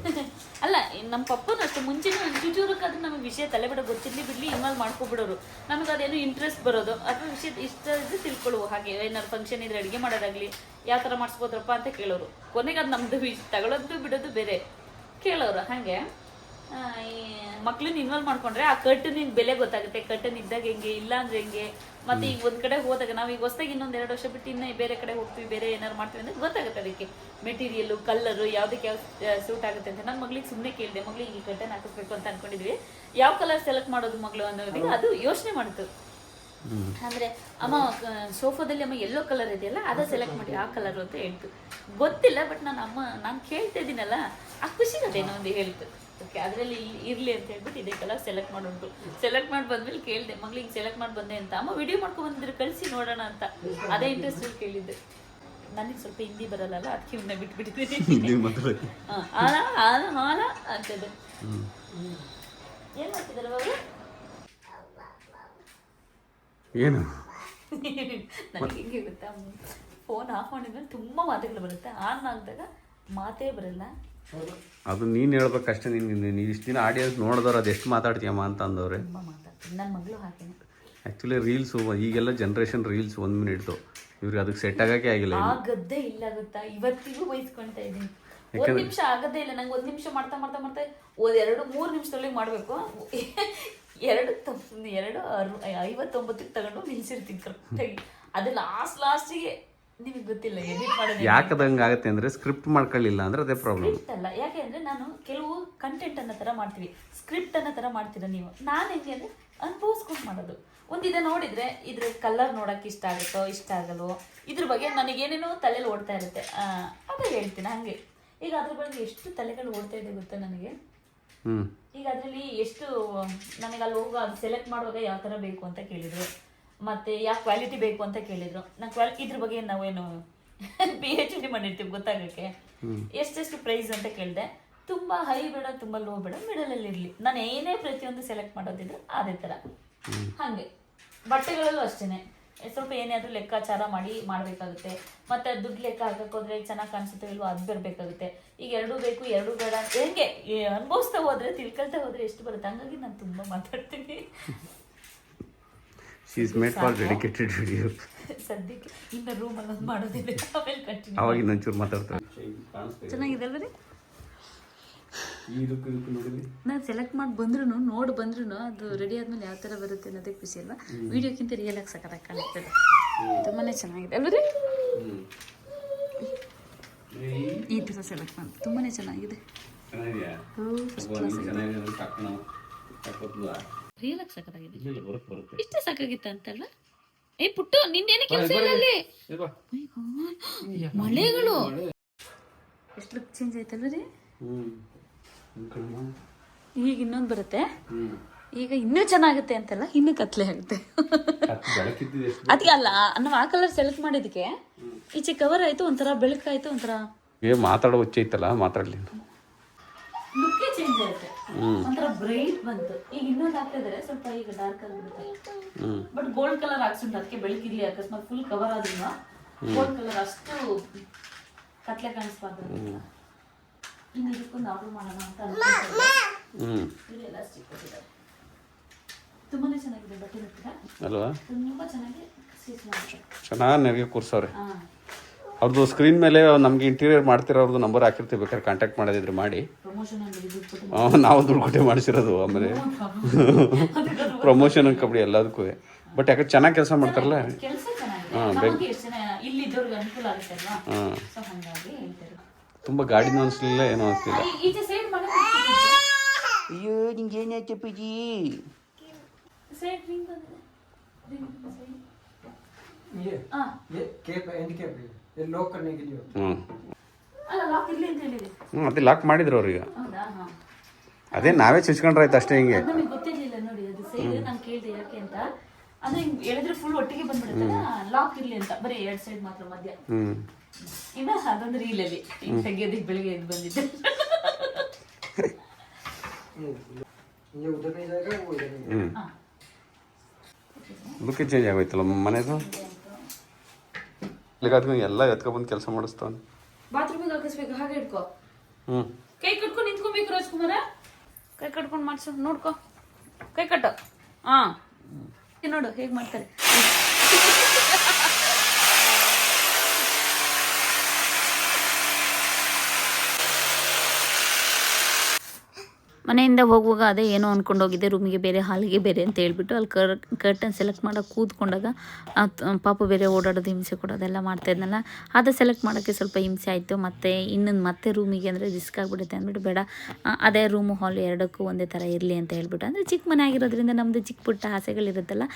ಅಲ್ಲ, ನಮ್ಮ ಪಪ್ಪನೂ ಅಷ್ಟೇ. ಮುಂಚೆನೂ ಚೂಚೂರಕ್ಕಾದ್ರೂ ನಮಗೆ ವಿಷಯ ತಲೆ ಬಿಡೋ ಗೊತ್ತಿರಲಿ ಬಿಡಲಿ ಇನ್ವಾಲ್ವ್ ಮಾಡ್ಕೊಬಿಡೋರು. ನಮಗೆ ಅದೇನು ಇಂಟ್ರೆಸ್ಟ್ ಬರೋದು ಅಥವಾ ವಿಷಯ ಇಷ್ಟ ಇದ್ರೆ ತಿಳ್ಕೊಳ್ಳುವ. ಹಾಗೆ ಏನಾದ್ರು ಫಂಕ್ಷನ್ ಇದ್ರೆ ಅಡುಗೆ ಮಾಡೋದಾಗಲಿ ಯಾವ ಥರ ಮಾಡಿಸ್ಬೋದ್ರಪ್ಪ ಅಂತ ಕೇಳೋರು. ಕೊನೆಗೆ ಅದು ನಮ್ಮದು ತಗೊಳ್ಳೋದು ಬಿಡೋದು ಬೇರೆ ಕೇಳೋರು. ಹಾಗೆ ಈ ಮಕ್ಳನ್ನ ಇನ್ವಾಲ್ವ್ ಮಾಡ್ಕೊಂಡ್ರೆ ಆ ಕರ್ಟನಿನ ಬೆಲೆ ಗೊತ್ತಾಗುತ್ತೆ. ಕರ್ಟನ್ ಇದ್ದಾಗ ಹೆಂಗೆ, ಇಲ್ಲ ಅಂದ್ರೆ ಹೆಂಗೆ. ಮತ್ತೆ ಈಗ ಒಂದ್ ಕಡೆ ಹೋದಾಗ ನಾವು ಈಗ ಹೊಸದಾಗಿ ಇನ್ನೊಂದು 2 ವರ್ಷ ಬಿಟ್ಟು ಇನ್ನೂ ಬೇರೆ ಕಡೆ ಹೋಗ್ತೀವಿ, ಬೇರೆ ಏನಾರು ಮಾಡ್ತೀವಿ ಅಂದ್ರೆ ಗೊತ್ತಾಗುತ್ತೆ ಅದಕ್ಕೆ ಮೆಟೀರಿಯಲ್, ಕಲರು ಯಾವುದಕ್ಕೆ ಯಾವ ಸೂಟ್ ಆಗುತ್ತೆ ಅಂತ. ನನ್ನ ಮಗಳಿಗೆ ಸುಮ್ಮನೆ ಕೇಳಿದೆ, ಮಗಳಿಗೆ ಈ ಕರ್ಟನ್ ಹಾಕಿಸ್ಬೇಕು ಅಂತ ಅನ್ಕೊಂಡಿದ್ವಿ, ಯಾವ ಕಲರ್ ಸೆಲೆಕ್ಟ್ ಮಾಡೋದು ಮಗಳು ಅನ್ನೋದಕ್ಕೆ ಅದು ಯೋಚನೆ ಮಾಡ್ತು. ಅಂದ್ರೆ ಅಮ್ಮ ಸೋಫಾದಲ್ಲಿ ಅಮ್ಮ ಯೆಲ್ಲೋ ಕಲರ್ ಇದೆಯಲ್ಲ ಅದ ಸೆಲೆಕ್ಟ್ ಮಾಡಿ ಆ ಕಲರ್ ಅಂತ ಹೇಳ್ತು. ಗೊತ್ತಿಲ್ಲ, ಬಟ್ ನಾನು ಕೇಳ್ತಾ ಇದ್ದೀನಲ್ಲ ಆ ಖುಷಿಗದೇನೋ ಒಂದು ಹೇಳ್ತು. ಓಕೆ, ಅದರಲ್ಲಿ ಇರಲಿ ಅಂತ ಹೇಳ್ಬಿಟ್ಟು ಇದೇ ಕಲರ್ ಸೆಲೆಕ್ಟ್ ಮಾಡೋದು. ಸೆಲೆಕ್ಟ್ ಮಾಡಿ ಬಂದ್ಮೇಲೆ ಕೇಳಿದೆ, ಮಗಳಿಗೆ ಸೆಲೆಕ್ಟ್ ಮಾಡಿ ಬಂದೆ ಅಂತ. ಅಮ್ಮ ವಿಡಿಯೋ ಮಾಡ್ಕೊಂಡು ಬಂದಿದ್ರೆ ಕಳಿಸಿ ನೋಡೋಣ ಅಂತ ಅದೇ ಇಂಟ್ರೆಸ್ಟ್ ಕೇಳಿದ್ದೆ. ನನಗೆ ಸ್ವಲ್ಪ ಹಿಂದಿ ಬರಲ್ಲ, ಅದಕ್ಕೆ ಇವನ್ನ ಬಿಟ್ಬಿಟ್ಟಿದ್ದೀನಿ. ಹಾಲ ಹಾಲ ಹಾಲ ಅಂತದ್ದು ಏನು ಮಾಡ್ತಿದ್ದಾರೆ ಬಾಬು? ಏನು ನನಗೆ ಹಿಂಗೆ ಗೊತ್ತಾ, ಫೋನ್ ಆಫ್ ಮಾಡಿದ್ಮೇಲೆ ತುಂಬ ಮಾತುಗಳು ಬರುತ್ತೆ, ಆನ್ ಆಗಿದಾಗ ಮಾತೇ ಬರಲ್ಲ. ಅದು ನೀನು ಹೇಳ್ಬೇಕಷ್ಟೇ. ನೀನು ಇಷ್ಟು ದಿನ ಆಡಿಯನ್ಸ್ ನೋಡಿದವ್ರು ಅದು ಎಷ್ಟು ಮಾತಾಡ್ತೀಯಮ್ಮ ಅಂತ ಅಂದವ್ರೆ. ತುಂಬ ಮಾತಾಡ್ತೀನಿ. ನನ್ನ ಮಗಳು ಹಾಕೇನೆ ಆ್ಯಕ್ಚುಲಿ ರೀಲ್ಸು ಈಗೆಲ್ಲ ಜನ್ರೇಷನ್ ರೀಲ್ಸ್ 1 ಮಿನಿಟ್ದು ಇವ್ರಿಗೆ ಅದಕ್ಕೆ ಸೆಟ್ ಆಗೋಕ್ಕೆ ಆಗಿಲ್ಲ. ಆಗದ್ದೇ ಇಲ್ಲ ಗೊತ್ತಾ, ಇವತ್ತಿಗೂ ಬಯಸ್ಕೊಳ್ತಾ ಇದ್ದೀನಿ. 1 ನಿಮಿಷ ಆಗದೇ ಇಲ್ಲ ನಂಗೆ. 1 ನಿಮಿಷ ಮಾಡ್ತಾ 2-3 ನಿಮಿಷದೊಳಗೆ ಮಾಡಬೇಕು. 2:59 ತಗೊಂಡು ನಿಲ್ಸಿರ್ತೀನಿ ಕರೆಕ್ಟಾಗಿ. ಅದು ಲಾಸ್ಟಿಗೆ ನಿಮಗೆ ಗೊತ್ತಿಲ್ಲ ಎಡಿಟ್ ಮಾಡೋದು ಯಾಕದಂಗೆ ಆಗುತ್ತೆ ಅಂದರೆ ಸ್ಕ್ರಿಪ್ಟ್ ಮಾಡ್ಕೊಳ್ಳಿಲ್ಲ ಅಂದರೆ ಅದೇ ಪ್ರಾಬ್ಲಮ್. ಸ್ಕ್ರಿಪ್ಟ್ ಅಲ್ಲ, ಯಾಕೆ ಅಂದರೆ ನಾನು ಕೆಲವು ಕಂಟೆಂಟ್ ಅನ್ನೋ ಥರ ಮಾಡ್ತೀವಿ, ಸ್ಕ್ರಿಪ್ಟ್ ಅನ್ನೋ ಥರ ಮಾಡ್ತೀರ ನೀವು. ನಾನು ಹೆಂಗೆ ಅಂದರೆ ಅನುಭವಿಸ್ಕೊಂಡು ಮಾಡೋದು. ಒಂದಿದೆ ನೋಡಿದರೆ ಇದ್ರ ಕಲರ್ ನೋಡೋಕೆ ಇಷ್ಟ ಆಗುತ್ತೋ ಇಷ್ಟ ಆಗಲ್ವೋ, ಇದ್ರ ಬಗ್ಗೆ ನನಗೇನೇನೋ ತಲೆಯಲ್ಲಿ ಓಡ್ತಾ ಇರುತ್ತೆ, ಅದೇ ಹೇಳ್ತೀನಿ ಹಾಗೆ. ಈಗ ಅದ್ರ ಬಗ್ಗೆ ಎಷ್ಟು ತಲೆಗಳು ಓಡ್ತಾ ಇದೆ ಗೊತ್ತಾ ನನಗೆ. ಈಗ ಅದರಲ್ಲಿ ಎಷ್ಟು ನನಗೆ ಅಲ್ಲಿ ಹೋಗುವ ಅದು ಸೆಲೆಕ್ಟ್ ಮಾಡುವಾಗ ಯಾವ ಥರ ಬೇಕು ಅಂತ ಕೇಳಿದರು, ಮತ್ತು ಯಾವ ಕ್ವಾಲಿಟಿ ಬೇಕು ಅಂತ ಕೇಳಿದರು. ನಾನು ಇದ್ರ ಬಗ್ಗೆ ನಾವೇನು PhD ಮಾಡಿರ್ತೀವಿ ಗೊತ್ತಾಗೋಕ್ಕೆ. ಎಷ್ಟೆಷ್ಟು ಪ್ರೈಸ್ ಅಂತ ಕೇಳಿದೆ. ತುಂಬ ಹೈ ಬೇಡ, ತುಂಬ ಲೋ ಬೇಡ, ಮಿಡಲಲ್ಲಿ ಇರಲಿ. ನಾನು ಏನೇ ಪ್ರತಿಯೊಂದು ಸೆಲೆಕ್ಟ್ ಮಾಡೋದಿದ್ರು ಅದೇ ಥರ. ಹಾಗೆ ಬಟ್ಟೆಗಳಲ್ಲೂ ಅಷ್ಟೇ ಸ್ವಲ್ಪ ಏನಾದರೂ ಲೆಕ್ಕಾಚಾರ ಮಾಡಬೇಕಾಗುತ್ತೆ. ಮತ್ತು ದುಡ್ಡು ಲೆಕ್ಕ ಹಾಕೋದ್ರೆ ಚೆನ್ನಾಗಿ ಕಾಣಿಸುತ್ತೆ ಇಲ್ವೋ ಅದು ಬರಬೇಕಾಗುತ್ತೆ. ಈಗ 2 ಬೇಕು 2 ಬೇಡ ಅಂತ ಹೆಂಗೆ ಅನುಭವಿಸ್ತಾ ಹೋದರೆ ತಿಳ್ಕೊಳ್ತಾ ಹೋದರೆ ಎಷ್ಟು ಬರುತ್ತೆ. ಹಂಗಾಗಿ ನಾನು ತುಂಬ ಮಾತಾಡ್ತೀನಿ. Is made for dedicated video. ಸದ್ಯಕ್ಕೆ ಇನ್ನು ರೂಮಲ್ಲಿ ಒಂದು ಮಾಡೋದಿದೆ, ಆಮೇಲೆ ಕಂಟಿನ್ಯೂ. ಅವಾಗ ಇನ್ನೊಂಚೂರು ಮಾತಾಡ್ತಾರೆ. ಚೆನ್ನಾಗಿದೆ ಅಲ್ವರಿ? ಇದಕ್ಕೆ ನೋಡಿದ್ವಿ ನಾನು ಸೆಲೆಕ್ಟ್ ಮಾಡಿ ಬಂದ್ರು ನೋಡಿ ಬಂದ್ರು ಅದು ರೆಡಿ ಆದ್ಮೇಲೆ ಯಾವ ಥರ ಬರುತ್ತೆ ಅನ್ನೋದೇ ಖುಷಿ ಅಲ್ವಾ? ವಿಡಿಯೋಕ್ಕಿಂತ ರಿಯಲ್ ಆಗಿ ಸಖತ್ತಾಗಿ ಕಾಣಿಸ್ತದೆ. ತುಂಬಾ ಚೆನ್ನಾಗಿದೆ ಅಲ್ವರಿ? ಈ ಥರ ಸೆಲೆಕ್ಟ್ ಮಾಡಿ ತುಂಬಾ ಚೆನ್ನಾಗಿದೆ. ರಿಯಲ್ ಆಗಿ ಸಖತ್ತಾಗಿದೆ. ಇಷ್ಟೇ ಸಾಕಾಗಿತ್ತ ಅಂತಲ್ಲ? ಏ ಪುಟ್ಟು ನಿನ್ನೇನು ಕೆಲಸ ಇಲ್ಲ ಅಲ್ಲಿ? ಮಳೆಗಳು ಎಷ್ಟು ಲುಕ್ ಚೇಂಜ್ ಆಯ್ತಲ್ಲ ರೀ? ಈಗ ಇನ್ನೊಂದು ಬರುತ್ತೆ, ಈಗ ಇನ್ನೂ ಚೆನ್ನಾಗುತ್ತೆ ಅಂತಲ್ಲ, ಇನ್ನೂ ಕತ್ಲೆ ಆಗುತ್ತೆ. ಅದಕ್ಕೆ ಅಲ್ಲ ನಾವು ಆ ಕಲರ್ ಸೆಲೆಕ್ಟ್ ಮಾಡಿದಕ್ಕೆ ಈಚೆ ಕವರ್ ಆಯ್ತು, ಒಂಥರ ಬೆಳಕಾಯ್ತು, ಒಂಥರ ಮಾತಾಡೋ ಹುಚ್ಚ ಐತಲ್ಲ, ಮಾತಾಡ್ಲಿ. ಲುಕ್ಕೇ ಚೇಂಜ್ ಆಗುತ್ತೆ, ಒಂಥರ ಬ್ರೈಟ್ ಬಂತು. ಈಗ ಇನ್ನೊಂದು ಹಾಕ್ತಾ ಇದಾರೆ, ಸ್ವಲ್ಪ ಈಗ ಡಾರ್ಕ್ ಆಗಿಬಿಡುತ್ತೆ. ಬಟ್ ಗೋಲ್ಡ್ ಕಲರ್ ಹಾಕ್ಸುಂಟು, ಅದಕ್ಕೆ ಬೆಳಕಿರ್ಲಿ, ಅಕಸ್ಮಾತ್ ಫುಲ್ ಕವರ್ ಆದ್ರೂ ಗೋಲ್ಡ್ ಕಲರ್ ಅಷ್ಟು ಕತ್ಲೆ ಕಾಣಿಸ್ಬಾರ್ದು. ಇನ್ನು ಇದಕ್ಕೊಂದು ಆರ್ಡರ್ ಮಾಡೋಣ ಅಂತ ಇಲ್ಲೆಲ್ಲ ಸ್ಟಿಕ್ ಕೊಟ್ಟಿದ್ದಾರೆ. ತುಂಬಾನೇ ಚೆನ್ನಾಗಿದೆ ಬಟ್ಟೆ ಅಲ್ವಾ? ತುಂಬಾ ಚೆನ್ನಾಗಿ ಸ್ಟಿಚ್ ಮಾಡ್ತಾರೆ. ಚೆನ್ನಾಗಿ ನೆರಿಗೆ ಕೂರ್ಸವ್ರೆ. ಅವ್ರದ್ದು ಸ್ಕ್ರೀನ್ ಮೇಲೆ ನಮ್ಗೆ ಇಂಟೀರಿಯರ್ ಮಾಡ್ತಿರೋ ಅವ್ರದ್ದು ನಂಬರ್ ಹಾಕಿರ್ತೀವಿ, ಬೇಕಾದ್ರೆ ಕಾಂಟ್ಯಾಕ್ಟ್ ಮಾಡೋದಿದ್ರೆ ಮಾಡಿ. ನಾವು ದುಡ್ಡು ಕೊಟ್ಟೆ ಮಾಡಿಸಿರೋದು. ಆಮೇಲೆ ಪ್ರಮೋಷನ್ ಕಬಡ್ಡಿ ಎಲ್ಲದಕ್ಕೂ. ಬಟ್ ಯಾಕೆ ಚೆನ್ನಾಗಿ ಕೆಲಸ ಮಾಡ್ತಾರಲ್ಲ, ತುಂಬ ಗಾಡಿನೂ ಅನಿಸ್ಲಿಲ್ಲ, ಏನೋ ಅನಿಸ್ಲಿಲ್ಲ. ಅಯ್ಯೋ ನಿಂಗೆ ಏನಾಯ್ತು ಪೂಜಿ? ಮತ್ತೆ ಲಾಕ್ ಮಾಡಿದ್ರು ಅವ್ರೀಗ. ಅದೇ ನಾವೇ ಚಿಚ್ಕೊಂಡ್ರೆ ಆಯ್ತು ಅಷ್ಟೇ. ಹಿಂಗೆ ಗೊತ್ತಿರ್ಲಿಲ್ಲ ನೋಡಿ, ಅದು ಸೈಡ್ ನಾನು ಕೇಳಿದೆ ಯಾಕೆ ಅಂತ. ಅಂದ್ರೆ ಹೇಳಿದ್ರೆ ಫುಲ್ ಒಟ್ಟಿಗೆ ಬಂದ್ಬಿಡುತ್ತೆ, ಲಾಕ್ ಇರ್ಲಿ ಅಂತ. ಬರೀ 2 ಸೈಡ್ ಮಾತ್ರ ಮಧ್ಯ. ಇನ್ನ ಅದೊಂದು ರೀಲಲ್ಲಿ ತೆಗಿಯೋದಕ್ಕೆ ಬೆಳಿಗ್ಗೆ ಎದ್ದು ಬಂದಿದ್ದೆ. ಲುಕ್ ಚೇಂಜ್ ಆಗೋಯ್ತಲ್ಲ ಮನೆದು. ಎಲ್ಲ ಎತ್ಕೊಬಂದು ಕೆಲಸ ಮಾಡಿಸ್ತಾನೆ. ಬಾತ್ರೂಮಿಗೆ ಹಾಕಿಸ್ಬೇಕು, ಹಾಗೆ ಇಟ್ಕೋ. ಕೈ ಕಟ್ಕೊಂಡು ನಿಂತ್ಕೊಬೇಕು ರಾಜ್ಕುಮಾರ. ಕೈ ಕಟ್ಕೊಂಡು ಮಾಡ್ಸು, ನೋಡ್ಕೊ. ಕೈ ಕಟ್ಟು. ಹಾ ನೋಡು ಹೇಗ್ ಮಾಡ್ತಾರೆ. ಮನೆಯಿಂದ ಹೋಗುವಾಗ ಅದೇ ಏನೋ ಅಂದ್ಕೊಂಡು ಹೋಗಿದ್ದೆ, ರೂಮಿಗೆ ಬೇರೆ ಹಾಲಿಗೆ ಬೇರೆ ಅಂತ ಹೇಳ್ಬಿಟ್ಟು ಅಲ್ಲಿ ಕರ್ಟನ್ ಸೆಲೆಕ್ಟ್ ಮಾಡೋಕೆ ಕೂತ್ಕೊಂಡಾಗ ಪಾಪು ಬೇರೆ ಓಡಾಡೋದು, ಹಿಂಸೆ ಕೊಡೋದೆಲ್ಲ ಮಾಡ್ತಾಯಿದ್ನಲ್ಲ, ಅದು ಸೆಲೆಕ್ಟ್ ಮಾಡೋಕ್ಕೆ ಸ್ವಲ್ಪ ಹಿಂಸೆ ಆಯಿತು. ಮತ್ತು ಇನ್ನೊಂದು ಮತ್ತೆ ರೂಮಿಗೆ ಅಂದರೆ ರಿಸ್ಕ್ ಆಗಿಬಿಡುತ್ತೆ ಅಂದ್ಬಿಟ್ಟು ಬೇಡ, ಅದೇ ರೂಮು ಹಾಲು ಎರಡಕ್ಕೂ ಒಂದೇ ಥರ ಇರಲಿ ಅಂತ ಹೇಳ್ಬಿಟ್ಟು. ಅಂದರೆ ಚಿಕ್ಕ ಮನೆ ಆಗಿರೋದ್ರಿಂದ ನಮ್ಮದು ಚಿಕ್ಕ ಪುಟ್ಟ ಆಸೆಗಳಿರುತ್ತಲ್ಲ,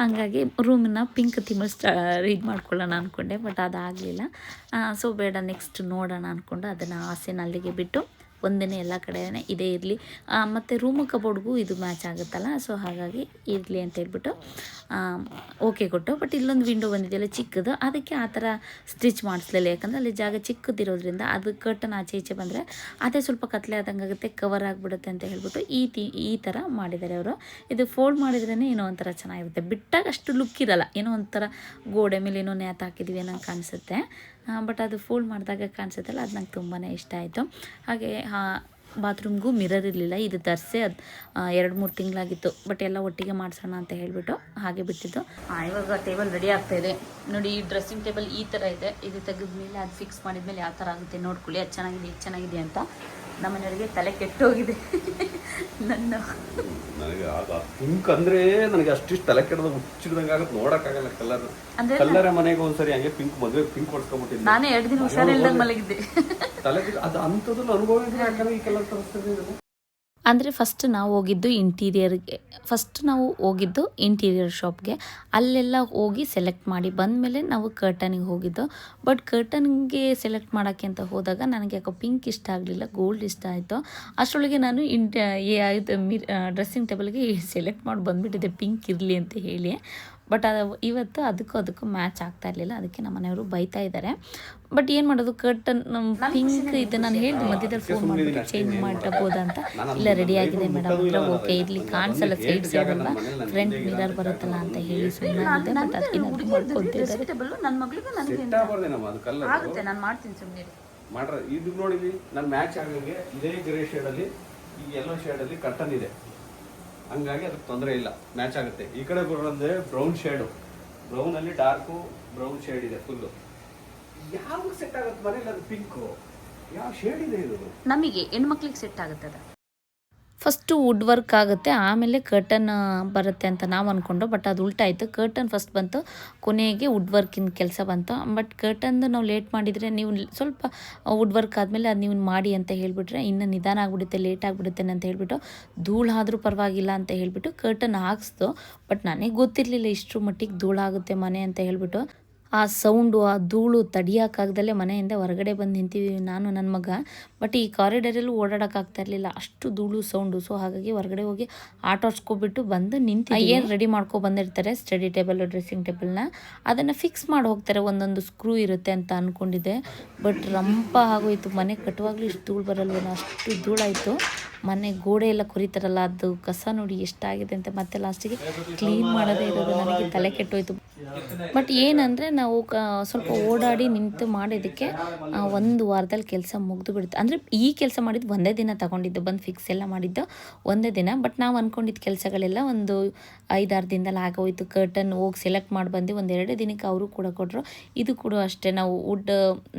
ಹಂಗಾಗಿ ರೂಮನ್ನ ಪಿಂಕ್ ಥೀಮಲ್ಲಿ ಇದು ಮಾಡ್ಕೊಳ್ಳೋಣ ಅಂದ್ಕೊಂಡೆ. ಬಟ್ ಅದಾಗಲಿಲ್ಲ. ಸೊ ಬೇಡ, ನೆಕ್ಸ್ಟ್ ನೋಡೋಣ ಅಂದ್ಕೊಂಡು ಅದನ್ನು ಆಸೆನ ಅಲ್ಲಿಗೆ ಬಿಟ್ಟು ಒಂದೇ ಎಲ್ಲ ಕಡೆ ಇದೇ ಇರಲಿ, ಮತ್ತು ರೂಮು ಕಬೋರ್ಡ್ಗೂ ಇದು ಮ್ಯಾಚ್ ಆಗುತ್ತಲ್ಲ, ಸೊ ಹಾಗಾಗಿ ಇರಲಿ ಅಂತ ಹೇಳ್ಬಿಟ್ಟು ಓಕೆ ಕೊಟ್ಟು. ಬಟ್ ಇಲ್ಲೊಂದು ವಿಂಡೋ ಬಂದಿದೆಯಲ್ಲ ಚಿಕ್ಕದು, ಅದಕ್ಕೆ ಆ ಥರ ಸ್ಟಿಚ್ ಮಾಡಿಸ್ಲಿಲ್ಲ. ಯಾಕಂದರೆ ಅಲ್ಲಿ ಜಾಗ ಚಿಕ್ಕದಿರೋದ್ರಿಂದ ಅದು ಕರ್ಟನ್ ಆಚೆ ಈಚೆ ಬಂದರೆ ಅದೇ ಸ್ವಲ್ಪ ಕತ್ಲೆ ಆದಂಗೆ ಆಗುತ್ತೆ, ಕವರ್ ಆಗಿಬಿಡುತ್ತೆ ಅಂತ ಹೇಳ್ಬಿಟ್ಟು ಈ ಥರ ಮಾಡಿದ್ದಾರೆ ಅವರು. ಇದು ಫೋಲ್ಡ್ ಮಾಡಿದ್ರೇ ಏನೋ ಒಂಥರ ಚೆನ್ನಾಗಿರುತ್ತೆ, ಬಿಟ್ಟಾಗ ಅಷ್ಟು ಲುಕ್ ಇರಲ್ಲ, ಏನೋ ಒಂಥರ ಗೋಡೆ ಮೇಲೆ ಏನೋ ನೇತು ಹಾಕಿದ್ದೀವಿ ಅನ್ನೋ ಕಾಣಿಸುತ್ತೆ. ಬಟ್ ಅದು ಫೋಲ್ಡ್ ಮಾಡಿದಾಗ ಕಾಣಿಸುತ್ತಲ್ಲ, ಅದು ನಂಗೆ ತುಂಬಾ ಇಷ್ಟ ಆಯಿತು. ಹಾಗೆ ಬಾತ್ರೂಮ್ಗೂ ಮಿರರ್ ಇರಲಿಲ್ಲ, ಇದು ತರಿಸಿ ಅದು 2-3 ತಿಂಗಳಾಗಿತ್ತು. ಬಟ್ ಎಲ್ಲ ಒಟ್ಟಿಗೆ ಮಾಡಿಸೋಣ ಅಂತ ಹೇಳಿಬಿಟ್ಟು ಹಾಗೆ ಬಿಟ್ಟಿದ್ದು. ಇವಾಗ ಟೇಬಲ್ ರೆಡಿ ಆಗ್ತಾಯಿದೆ ನೋಡಿ. ಈ ಡ್ರೆಸ್ಸಿಂಗ್ ಟೇಬಲ್ ಈ ಥರ ಇದೆ, ಇದು ತೆಗೆದ್ಮೇಲೆ ಅದು ಫಿಕ್ಸ್ ಮಾಡಿದ್ಮೇಲೆ ಯಾವ ಥರ ಆಗುತ್ತೆ ನೋಡ್ಕೊಳ್ಳಿ. ಅದು ಚೆನ್ನಾಗಿದೆ, ಇದು ಚೆನ್ನಾಗಿದೆ ಅಂತ ನಮ್ಮನೆಯವರಿಗೆ ತಲೆ ಕೆಟ್ಟೋಗಿದೆ. ನನಗೆ ಪಿಂಕ್ ಅಂದ್ರೆ ನನಗೆ ಅಷ್ಟಿಷ್ಟು ತಲೆ ಕೆಡದ ಹುಚ್ಚಿಡ್ದಂಗೆ ಆಗುತ್ತೆ, ನೋಡಕ್ಕಾಗಲ್ಲ. ಕಲ್ಲರ ಮನೆಗೆ ಒಂದ್ಸರಿ ಹಂಗೆ ಪಿಂಕ್ ಮದುವೆ ಪಿಂಕ್ ಹೊಡ್ಸ್ಕೊಂಡ್ಬಿಟ್ಟಿದ್ದೆ. ನಾನೇ 2 ದಿನ ಹುಷಾರಿಲ್ದಂಗೆ ಮಲಗಿದ್ದೆ. ತಲೆ ಅದು ಅಂಥದ್ದು ಅನುಭವ ಇದ್ರೆ ಯಾಕಂದ್ರೆ ಈ ಕಲರ್ ತರಿಸ್ತಿದ್ದೀನಿ. ಅಂದರೆ ಫಸ್ಟ್ ನಾವು ಹೋಗಿದ್ದು ಇಂಟೀರಿಯರ್ ಶಾಪ್ಗೆ. ಅಲ್ಲೆಲ್ಲ ಹೋಗಿ ಸೆಲೆಕ್ಟ್ ಮಾಡಿ ಬಂದಮೇಲೆ ನಾವು ಕರ್ಟನಿಗೆ ಹೋಗಿದ್ದು. ಬಟ್ ಕರ್ಟನ್ಗೆ ಸೆಲೆಕ್ಟ್ ಮಾಡೋಕ್ಕೆ ಅಂತ ಹೋದಾಗ ನನಗೆ ಯಾಕೋ ಪಿಂಕ್ ಇಷ್ಟ ಆಗಲಿಲ್ಲ, ಗೋಲ್ಡ್ ಇಷ್ಟ ಆಯಿತು. ಅಷ್ಟರೊಳಗೆ ನಾನು ಡ್ರೆಸ್ಸಿಂಗ್ ಟೇಬಲ್ಗೆ ಸೆಲೆಕ್ಟ್ ಮಾಡಿ ಬಂದುಬಿಟ್ಟಿದ್ದೆ ಪಿಂಕ್ ಇರಲಿ ಅಂತ ಹೇಳಿ. ಬಟ್ ಅದು ಇವತ್ತು ಅದಕ್ಕೂ ಮ್ಯಾಚ್ ಆಗ್ತಾ ಇರಲಿಲ್ಲ, ಅದಕ್ಕೆ ನಮ್ಮ ಮನೆಯವರು ಬೈತಾ ಇದ್ದಾರೆ. ಬಟ್ ಏನು ಮಾಡೋದು, ಕರ್ಟನ್ ಪಿಂಕ್ ಇದು ನಾನು ಹೇಳಿದೆ ಮಧ್ಯದಲ್ಲಿ ಫೋನ್ ಮಾಡಿಬಿಟ್ಟು ಚೇಂಜ್ ಮಾಡಬಹುದಾ ಅಂತ. ಇಲ್ಲ ರೆಡಿ ಆಗಿದೆ ಮೇಡಮ್ ಅಂದರೆ ಓಕೆ ಇರಲಿ, ಕಾಣಿಸಲ್ಲ ಸೈಡ್ ಅಲ್ವಾ, ಫ್ರಂಟ್ ಮಿರರ್ ಬರುತ್ತಲ್ಲ ಅಂತ ಹೇಳಿ ಸುಮ್ಮನೆ ಆಗುತ್ತೆ. ಬಟ್ ಅದಕ್ಕೆ ಮಾಡ್ಕೊತಿದ್ದಾರೆ. ನನ್ನ ಮಗಳಿಗೂ ನನಗೆ ಆಗುತ್ತೆ, ನಾನು ಮಾಡ್ತೀನಿ ಸುಮ್ಮನೆ ಮಾಡ್ರ. ಇದು ನೋಡಿ, ನಾನು ಮ್ಯಾಚ್ ಆಗಂಗೆ ಇದೇ ಗ್ರೇ ಶೇಡಲ್ಲಿ ಈ ಯೆಲ್ಲೋ ಶೇಡಲ್ಲಿ ಕರ್ಟನ್ ಇದೆ. ಹಂಗಾಗಿ ಅದಕ್ಕೆ ತೊಂದರೆ ಇಲ್ಲ, ಮ್ಯಾಚ್ ಆಗುತ್ತೆ. ಈ ಕಡೆ ಬರೋದೇ ಬ್ರೌನ್ ಶೇಡು, ಬ್ರೌನಲ್ಲಿ ಡಾರ್ಕು ಬ್ರೌನ್ ಶೇಡ್ ಇದೆ ಫುಲ್ಲು. ಯಾವ ಸೆಟ್ ಆಗುತ್ತೆ ಮನೇಲಿ? ಅದು ಪಿಂಕು ಯಾವ ಶೇಡ್ ಇದೆ ಇದು? ನಮಗೆ ಹೆಣ್ಮಕ್ಳಿಗೆ ಸೆಟ್ ಆಗುತ್ತೆ ಅದು. ಫಸ್ಟು ವುಡ್ ವರ್ಕ್ ಆಗುತ್ತೆ, ಆಮೇಲೆ ಕರ್ಟನ್ ಬರುತ್ತೆ ಅಂತ ನಾವು ಅಂದ್ಕೊಂಡು, ಬಟ್ ಅದು ಉಲ್ಟಾ ಆಯಿತು. ಕರ್ಟನ್ ಫಸ್ಟ್ ಬಂತು, ಕೊನೆಗೆ ವುಡ್ ವರ್ಕಿನ ಕೆಲಸ ಬಂತು. ಬಟ್ ಕರ್ಟನ್ದು ನಾವು ಲೇಟ್ ಮಾಡಿದರೆ, ನೀವು ಸ್ವಲ್ಪ ವುಡ್ ವರ್ಕ್ ಆದಮೇಲೆ ಅದು ನೀವು ಮಾಡಿ ಅಂತ ಹೇಳಿಬಿಟ್ರೆ ಇನ್ನು ನಿಧಾನ ಆಗಿಬಿಡುತ್ತೆ, ಲೇಟ್ ಆಗಿಬಿಡುತ್ತೆ ಅಂತ ಹೇಳಿಬಿಟ್ಟು, ಧೂಳಾದರೂ ಪರವಾಗಿಲ್ಲ ಅಂತ ಹೇಳಿಬಿಟ್ಟು ಕರ್ಟನ್ ಹಾಕ್ಸ್ದು. ಬಟ್ ನನಗೆ ಗೊತ್ತಿರಲಿಲ್ಲ ಇಷ್ಟರ ಮಟ್ಟಿಗೆ ಧೂಳಾಗುತ್ತೆ ಮನೆ ಅಂತ ಹೇಳಿಬಿಟ್ಟು. ಆ ಸೌಂಡು, ಆ ಧೂಳು ತಡಿಯೋಕ್ಕಾಗ್ದಲ್ಲೇ ಮನೆಯಿಂದ ಹೊರಗಡೆ ಬಂದು ನಿಂತೀವಿ ನಾನು ನನ್ನ ಮಗ. ಬಟ್ ಈ ಕಾರಿಡಾರಲ್ಲೂ ಓಡಾಡೋಕ್ಕಾಗ್ತಾ ಇರಲಿಲ್ಲ, ಅಷ್ಟು ಧೂಳು ಸೌಂಡು. ಸೊ ಹಾಗಾಗಿ ಹೊರಗಡೆ ಹೋಗಿ ಆಟ ಆಡ್ಸ್ಕೊಬಿಟ್ಟು ಬಂದು ನಿಂತು ಏನು ರೆಡಿ ಮಾಡ್ಕೊ ಬಂದಿರ್ತಾರೆ ಸ್ಟಡಿ ಟೇಬಲ್, ಡ್ರೆಸ್ಸಿಂಗ್ ಟೇಬಲ್ನ, ಅದನ್ನು ಫಿಕ್ಸ್ ಮಾಡಿ ಹೋಗ್ತಾರೆ. ಒಂದೊಂದು ಸ್ಕ್ರೂ ಇರುತ್ತೆ ಅಂತ ಅಂದ್ಕೊಂಡಿದ್ದೆ, ಬಟ್ ರಂಪ ಆಗೋಯ್ತು. ಮನೆ ಕಟ್ಟುವಾಗಲೂ ಇಷ್ಟು ಧೂಳು ಬರಲ್ವೇನೋ, ಅಷ್ಟು ಧೂಳಾಯಿತು. ಮನೆ ಗೋಡೆ ಎಲ್ಲ ಕೊರಿತಾರಲ್ಲ, ಅದು ಕಸ ನೋಡಿ ಎಷ್ಟಾಗಿದೆ ಅಂತ ಮತ್ತೆ ಲಾಸ್ಟಿಗೆ ಕ್ಲೀನ್ ಮಾಡೋದೇ ಇರೋದು. ನನಗೆ ತಲೆ ಕೆಟ್ಟೋಯ್ತು. ಬಟ್ ಏನಂದರೆ ನಾವು ಸ್ವಲ್ಪ ಓಡಾಡಿ ನಿಂತು ಮಾಡೋದಕ್ಕೆ 1 ವಾರದಲ್ಲಿ ಕೆಲಸ ಮುಗಿದು ಬಿಡುತ್ತೆ. ಅಂದರೆ ಈ ಕೆಲಸ ಮಾಡಿದ್ದು ಒಂದೇ ದಿನ ತಗೊಂಡಿದ್ದು, ಬಂದು ಫಿಕ್ಸ್ ಎಲ್ಲ ಮಾಡಿದ್ದು ಒಂದೇ ದಿನ. ಬಟ್ ನಾವು ಅಂದ್ಕೊಂಡಿದ್ದ ಕೆಲಸಗಳೆಲ್ಲ ಒಂದು 5-6 ದಿನದಲ್ಲಿ ಆಗೋಯ್ತು. ಕರ್ಟನ್ ಹೋಗಿ ಸೆಲೆಕ್ಟ್ ಮಾಡಿ ಬಂದು 1-2 ದಿನಕ್ಕೆ ಅವರು ಕೂಡ ಕೊಟ್ಟರು. ಇದು ಕೂಡ ಅಷ್ಟೇ, ನಾವು ವುಡ್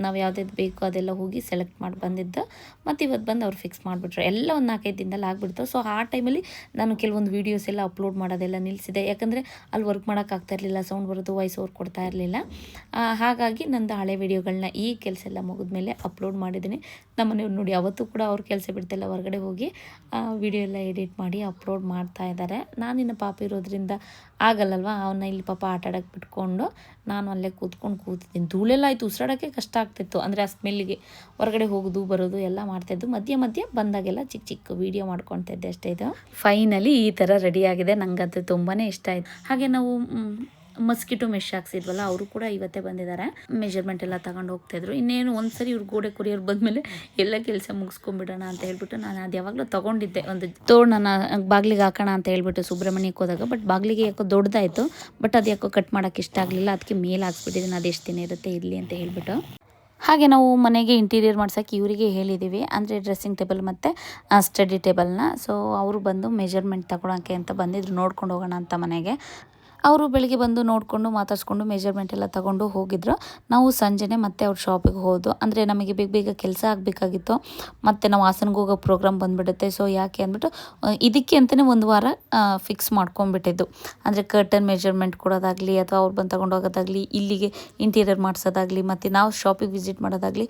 ನಾವು ಯಾವುದಾದ್ರು ಬೇಕೋ ಅದೆಲ್ಲ ಹೋಗಿ ಸೆಲೆಕ್ಟ್ ಮಾಡಿ ಬಂದಿದ್ದು. ಮತ್ತು ಇವತ್ತು ಬಂದು ಅವ್ರು ಫಿಕ್ಸ್ ಮಾಡಿಬಿಟ್ರು. ಎಲ್ಲ ಒಂದು 4-5 ದಿನದಲ್ಲಿ ಆಗಿಬಿಡ್ತು. ಸೊ ಆ ಟೈಮಲ್ಲಿ ನಾನು ಕೆಲವೊಂದು ವೀಡಿಯೋಸ್ ಎಲ್ಲ ಅಪ್ಲೋಡ್ ಮಾಡೋದೆಲ್ಲ ನಿಲ್ಲಿಸಿದೆ. ಯಾಕಂದರೆ ಅಲ್ಲಿ ವರ್ಕ್ ಮಾಡೋಕ್ಕಾಗ್ತಾ ಇರಲಿಲ್ಲ, ಸೌಂಡ್ ಬರೋದು, ವಾಯ್ಸ್ ಓವರ್ ಕೊಡ್ತಾ ಇರಲಿಲ್ಲ. ಹಾಗಾಗಿ ನಂದು ಹಳೆ ವೀಡಿಯೋಗಳನ್ನ ಈ ಕೆಲಸ ಎಲ್ಲ ಮುಗಿದ್ಮೇಲೆ ಅಪ್ಲೋಡ್ ಮಾಡಿದ್ದೀನಿ. ನಮ್ಮ ಮನೆಯವ್ರು ನೋಡಿ ಅವತ್ತು ಕೂಡ ಅವ್ರ ಕೆಲಸ ಬಿಡ್ತಿಲ್ಲ, ಹೊರಗಡೆ ಹೋಗಿ ವೀಡಿಯೋ ಎಲ್ಲ ಎಡಿಟ್ ಮಾಡಿ ಅಪ್ಲೋಡ್ ಮಾಡ್ತಾ ಇದ್ದಾರೆ. ನಾನಿನ್ನು ಪಾಪ ಇರೋದ್ರಿಂದ ಆಗಲ್ಲಲ್ವ, ಅವನ್ನ ಇಲ್ಲಿ ಪಾಪ ಆಟ ಆಡೋಕ್ಕೆ ಬಿಟ್ಕೊಂಡು ನಾನು ಅಲ್ಲೇ ಕೂತಿದ್ದೀನಿ. ಧೂಳೆಲ್ಲ ಆಯಿತು, ಉಸಿರಾಡೋಕ್ಕೆ ಕಷ್ಟ ಆಗ್ತಿತ್ತು. ಅಂದರೆ ಆ ಸ್ಮೆಲ್ಲಿಗೆ ಹೊರಗಡೆ ಹೋಗೋದು ಬರೋದು ಎಲ್ಲ ಮಾಡ್ತಾಯಿದ್ದು. ಮಧ್ಯೆ ಬಂದಾಗೆಲ್ಲ ಚಿಕ್ಕ ವೀಡಿಯೋ ಮಾಡ್ಕೊತಾ ಇದ್ದೆ ಅಷ್ಟೇ. ಇದು ಫೈನಲಿ ಈ ಥರ ರೆಡಿಯಾಗಿದೆ. ನನಗಂತೂ ತುಂಬಾ ಇಷ್ಟ ಆಯಿತು. ಹಾಗೆ ನಾವು ಮಸ್ಕಿಟೋ ಮೆಶ್ ಹಾಕ್ಸಿದ್ವಲ್ಲ, ಅವರು ಕೂಡ ಇವತ್ತೇ ಬಂದಿದ್ದಾರೆ. ಮೆಜರ್ಮೆಂಟ್ ಎಲ್ಲ ತಗೊಂಡು ಹೋಗ್ತಾಯಿದ್ರು. ಇನ್ನೇನು ಒಂದ್ಸರಿ ಇವ್ರು ಗೋಡೆ ಕೊರಿಯೋರು ಬಂದಮೇಲೆ ಎಲ್ಲ ಕೆಲಸ ಮುಗಿಸ್ಕೊಂಡ್ಬಿಡೋಣ ಅಂತ ಹೇಳ್ಬಿಟ್ಟು ನಾನು ಅದು ಯಾವಾಗಲೂ ತೊಗೊಂಡಿದ್ದೆ, ಒಂದು ತೋರಣನ ಬಾಗಿಲಿಗೆ ಹಾಕೋಣ ಅಂತ ಹೇಳ್ಬಿಟ್ಟು ಸುಬ್ರಹ್ಮಣ್ಯಕ್ಕೆ ಹೋದಾಗ. ಬಟ್ ಬಾಗಿಲಿಗೆ ಯಾಕೋ ದೊಡ್ಡದಾಯಿತು, ಬಟ್ ಅದು ಯಾಕೋ ಕಟ್ ಮಾಡೋಕ್ಕೆ ಇಷ್ಟ ಆಗಲಿಲ್ಲ. ಅದಕ್ಕೆ ಮೇಲೆ ಹಾಕ್ಸ್ಬಿಟ್ಟಿದ್ದೀನಿ, ಅದು ಎಷ್ಟು ದಿನ ಇರುತ್ತೆ ಇರಲಿ ಅಂತ ಹೇಳ್ಬಿಟ್ಟು. ಹಾಗೆ ನಾವು ಮನೆಗೆ ಇಂಟೀರಿಯರ್ ಮಾಡ್ಸೋಕ್ಕೆ ಇವರಿಗೆ ಹೇಳಿದ್ದೀವಿ, ಅಂದರೆ ಡ್ರೆಸ್ಸಿಂಗ್ ಟೇಬಲ್ ಮತ್ತು ಸ್ಟಡಿ ಟೇಬಲ್ನ. ಸೊ ಅವರು ಬಂದು ಮೆಜರ್ಮೆಂಟ್ ತಗೊಳಕ್ಕೆ ಅಂತ ಬಂದಿದ್ರು, ನೋಡ್ಕೊಂಡು ಹೋಗೋಣ ಅಂತ ಮನೆಗೆ. ಅವರು ಬೆಳಿಗ್ಗೆ ಬಂದು ನೋಡಿಕೊಂಡು ಮಾತಾಡಿಸ್ಕೊಂಡು ಮೆಜರ್ಮೆಂಟ್ ಎಲ್ಲ ತಗೊಂಡು ಹೋಗಿದ್ರು. ನಾವು ಸಂಜೆನೇ ಮತ್ತೆ ಅವ್ರ ಶಾಪಿಗೆ ಹೋದು. ಅಂದರೆ ನಮಗೆ ಬೇಗ ಕೆಲಸ ಆಗಬೇಕಾಗಿತ್ತು, ಮತ್ತು ನಾವು ಹಾಸನ್ಗೆ ಹೋಗೋ ಪ್ರೋಗ್ರಾಮ್ ಬಂದುಬಿಡುತ್ತೆ. ಸೊ ಯಾಕೆ ಅಂದ್ಬಿಟ್ಟು ಇದಕ್ಕೆ ಅಂತಲೇ 1 ವಾರ ಫಿಕ್ಸ್ ಮಾಡ್ಕೊಂಡ್ಬಿಟ್ಟಿದ್ದು. ಅಂದರೆ ಕರ್ಟನ್ ಮೆಜರ್ಮೆಂಟ್ ಕೊಡೋದಾಗಲಿ, ಅಥವಾ ಅವ್ರು ಬಂದು ತಗೊಂಡು ಹೋಗೋದಾಗಲಿ, ಇಲ್ಲಿಗೆ ಇಂಟೀರಿಯರ್ ಮಾಡಿಸೋದಾಗಲಿ, ಮತ್ತು ನಾವು ಶಾಪಿಗೆ ವಿಸಿಟ್ ಮಾಡೋದಾಗಲಿ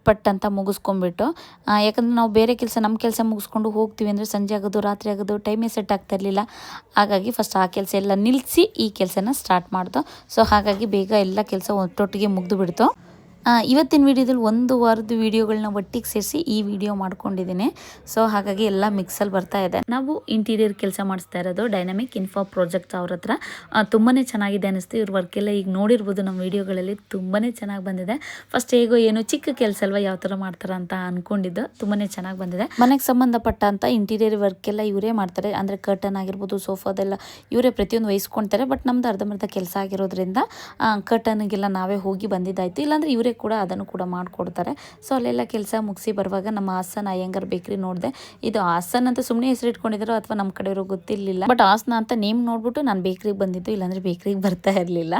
ಪಟ್ ಅಂತ ಮುಗಿಸ್ಕೊಂಡ್ಬಿಟ್ಟು. ಯಾಕಂದರೆ ನಾವು ಬೇರೆ ಕೆಲಸ, ನಮ್ಮ ಕೆಲಸ ಮುಗಿಸ್ಕೊಂಡು ಹೋಗ್ತೀವಿ ಅಂದರೆ ಸಂಜೆ ಆಗೋದು, ರಾತ್ರಿ ಆಗೋದು, ಟೈಮೇ ಸೆಟ್ ಆಗ್ತಾ ಇರಲಿಲ್ಲ. ಹಾಗಾಗಿ ಫಸ್ಟ್ ಆ ಕೆಲಸ ಎಲ್ಲ ನಿಲ್ಲಿಸಿ ಈ ಕೆಲಸನ ಸ್ಟಾರ್ಟ್ ಮಾಡ್ದು. ಸೊ ಹಾಗಾಗಿ ಬೇಗ ಎಲ್ಲ ಕೆಲಸ ಒಟ್ಟೊಟ್ಟಿಗೆ ಮುಗಿದು ಬಿಡ್ತು. ಇವತ್ತಿನ ವೀಡಿಯೋದಲ್ಲಿ 1 ವಾರದ ವೀಡಿಯೋಗಳನ್ನ ಒಟ್ಟಿಗೆ ಸೇರಿಸಿ ಈ ವಿಡಿಯೋ ಮಾಡ್ಕೊಂಡಿದ್ದೀನಿ. ಸೊ ಹಾಗಾಗಿ ಎಲ್ಲ ಮಿಕ್ಸಲ್ಲಿ ಬರ್ತಾ ಇದೆ. ನಾವು ಇಂಟೀರಿಯರ್ ಕೆಲಸ ಮಾಡಿಸ್ತಾ ಇರೋದು ಡೈನಾಮಿಕ್ ಇನ್ಫೋ ಪ್ರಾಜೆಕ್ಟ್ ಅವ್ರ ಹತ್ರ. ತುಂಬಾ ಚೆನ್ನಾಗಿದೆ ಅನ್ನಿಸ್ತು. ಇವ್ರ ವರ್ಕೆಲ್ಲ ಈಗ ನೋಡಿರ್ಬೋದು ನಮ್ಮ ವೀಡಿಯೋಗಳಲ್ಲಿ, ತುಂಬಾ ಚೆನ್ನಾಗಿ ಬಂದಿದೆ. ಫಸ್ಟ್ ಹೇಗೋ ಏನೋ ಚಿಕ್ಕ ಕೆಲಸ ಅಲ್ವಾ, ಯಾವ ಥರ ಮಾಡ್ತಾರೆ ಅಂತ ಅಂದ್ಕೊಂಡಿದ್ದು, ತುಂಬಾ ಚೆನ್ನಾಗಿ ಬಂದಿದೆ. ಮನೆಗೆ ಸಂಬಂಧಪಟ್ಟಂಥ ಇಂಟೀರಿಯರ್ ವರ್ಕೆಲ್ಲ ಇವರೇ ಮಾಡ್ತಾರೆ. ಅಂದರೆ ಕರ್ಟನ್ ಆಗಿರ್ಬೋದು, ಸೋಫಾದೆಲ್ಲ ಇವರೇ ಪ್ರತಿಯೊಂದು ವಹಿಸ್ಕೊಳ್ತಾರೆ. ಬಟ್ ನಮ್ದು ಅರ್ಧಂಬರ್ಧ ಕೆಲಸ ಆಗಿರೋದ್ರಿಂದ ಕರ್ಟನ್ಗೆಲ್ಲ ನಾವೇ ಹೋಗಿ ಬಂದಿದ್ದಾಯಿತು. ಇಲ್ಲಾಂದರೆ ಇವರೇ ಕೂಡ ಅದನ್ನು ಕೂಡ ಮಾಡಿಕೊಡ್ತಾರೆ. ಸೊ ಅಲ್ಲೆಲ್ಲ ಕೆಲಸ ಮುಗಿಸಿ ಬರುವಾಗ ನಮ್ಮ ಹಾಸನ್ ಅಯ್ಯಂಗಾರ್ ಬೇಕ್ರಿ ನೋಡಿದೆ. ಇದು ಹಾಸನ್ ಅಂತ ಸುಮ್ಮನೆ ಹೆಸರು ಇಟ್ಕೊಂಡಿದ್ರು ಅಥವಾ ನಮ್ಮ ಕಡೆಯವರು ಗೊತ್ತಿರಲಿಲ್ಲ. ಬಟ್ ಹಾಸನ ಅಂತ ನೇಮ್ ನೋಡ್ಬಿಟ್ಟು ನಾನು ಬೇಕ್ರಿಗೆ ಬಂದಿದ್ದು, ಇಲ್ಲಾಂದರೆ ಬೇಕ್ರಿಗೆ ಬರ್ತಾ ಇರಲಿಲ್ಲ.